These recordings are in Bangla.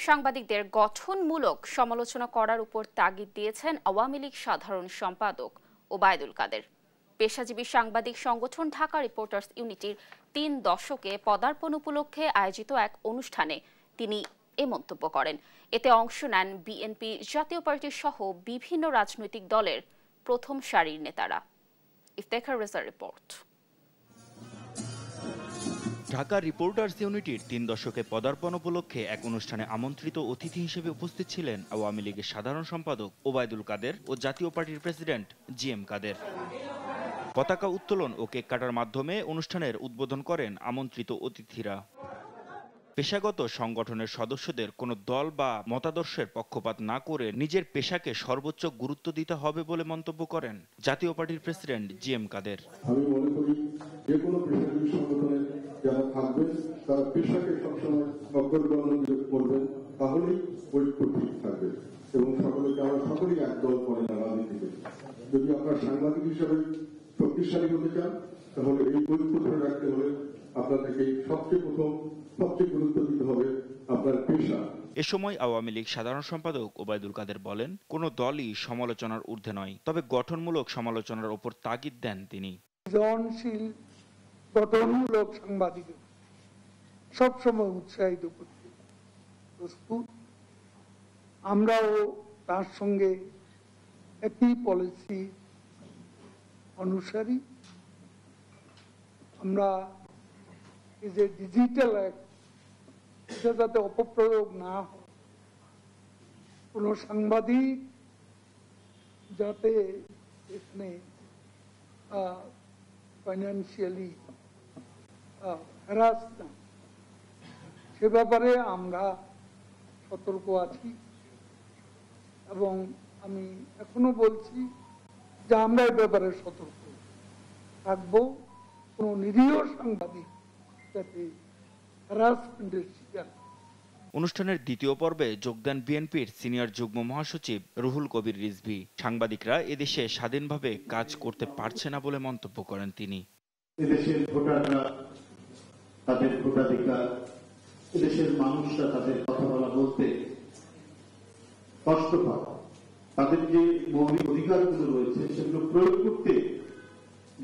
সাংবাদিকদের গঠনমূলক সমালোচনা করার উপর তাগিদ দিয়েছেন আওয়ামী লীগ সাধারণ সম্পাদক ওবায়দুল কাদের। পেশাজীবী সাংবাদিক সংগঠন ঢাকা রিপোর্টার্স ইউনিটির ৩ দশকে পদার্পণ উপলক্ষে আয়োজিত এক অনুষ্ঠানে তিনি এ মন্তব্য করেন। এতে অংশ নেন বিএনপি, জাতীয় পার্টি সহ বিভিন্ন রাজনৈতিক দলের প্রথম সারির নেতারা। ইফতেখার রেজার রিপোর্ট। ঢাকা রিপোর্টার্স ইউনিটির ৩ দশকে পদার্পণ উপলক্ষে এক অনুষ্ঠানে আমন্ত্রিত অতিথি হিসেবে উপস্থিত ছিলেন আওয়ামী লীগের সাধারণ সম্পাদক ওবায়দুল কাদের ও জাতীয় পার্টির প্রেসিডেন্ট জিএম কাদের। পতাকা উত্তোলন ও কেক কাটার মাধ্যমে অনুষ্ঠানের উদ্বোধন করেন আমন্ত্রিত অতিথিরা। পেশাগত সংগঠনের সদস্যদের কোনো দল বা মতাদর্শের পক্ষপাত না করে নিজের পেশাকে সর্বোচ্চ গুরুত্ব দিতে হবে বলে মন্তব্য করেন জাতীয় পার্টির প্রেসিডেন্ট জিএম কাদের। আমি মনে করি যে কোনো পেশাজীবী সংগঠনে যারা থাকবেন তারা পেশাকে সবসময় অগ্রগণ্য করবেন, তাহলেই ঐক্য ঠিক থাকবে এবং সকলেই একদল করে না রাজনীতিতে। যদি আপনার সাংবাদিক হিসাবে শক্তিশালী হতে চান তাহলে এই ঐক্য ধরে রাখতে হলে আপনাদেরকে সবচেয়ে গুরুত্ব দিতে হবে আপনার পেশা। এ সময় আওয়ামী লীগ সাধারণ সম্পাদক ওবায়দুল কাদের বলেন, কোনো দলই সমালোচনার ঊর্ধ্বে নয়, তবে গঠনমূলক সমালোচনার ওপর তাগিদ দেন তিনি। সৃজনশীল গঠনমূলক সাংবাদিক সবসময় উৎসাহিত করতে প্রস্তুত। আমরাও তার সঙ্গে একই পলিসি অনুসারী। আমরা এই যে ডিজিটাল অ্যাক্ট, এটা যাতে অপপ্রয়োগ না হয়, কোনো সাংবাদিক যাতে এখানে ফাইন্যান্সিয়ালি হ্যারাস না, সে ব্যাপারে আমরা সতর্ক আছি এবং আমি এখনো বলছি যে আমরা এ ব্যাপারে সতর্ক থাকবো। কোনো নিরীহ সাংবাদিক যাতে হ্যারাসমেন্টের শিকার। অনুষ্ঠানের দ্বিতীয় পর্বে যোগ দেন বিএনপির সিনিয়র যুগ্ম মহাসচিব রুহুল কবির রিজভী। সাংবাদিকরা এদেশে স্বাধীনভাবে কাজ করতে পারছে না বলে মন্তব্য করেন তিনি। এদেশের ভোটাররা তাদের ভোটাধিকার, এদেশের মানুষরা তাদের কথা বলা বলতে কষ্ট পায়, তাদের যে মৌলিক অধিকারগুলো রয়েছে সেগুলো প্রয়োগ করতে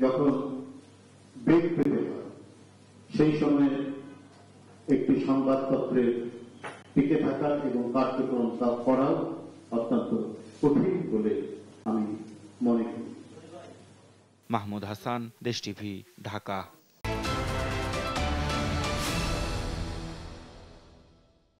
যখন বেগ পেতে হয়, সেই সময়ে একটি সংবাদপত্রের টিকে থাকা এবং কার্যক্রম তা করাও অত্যন্ত কঠিন বলে আমি মনে করি। মাহমুদ হাসান, দেশ টিভি, ঢাকা।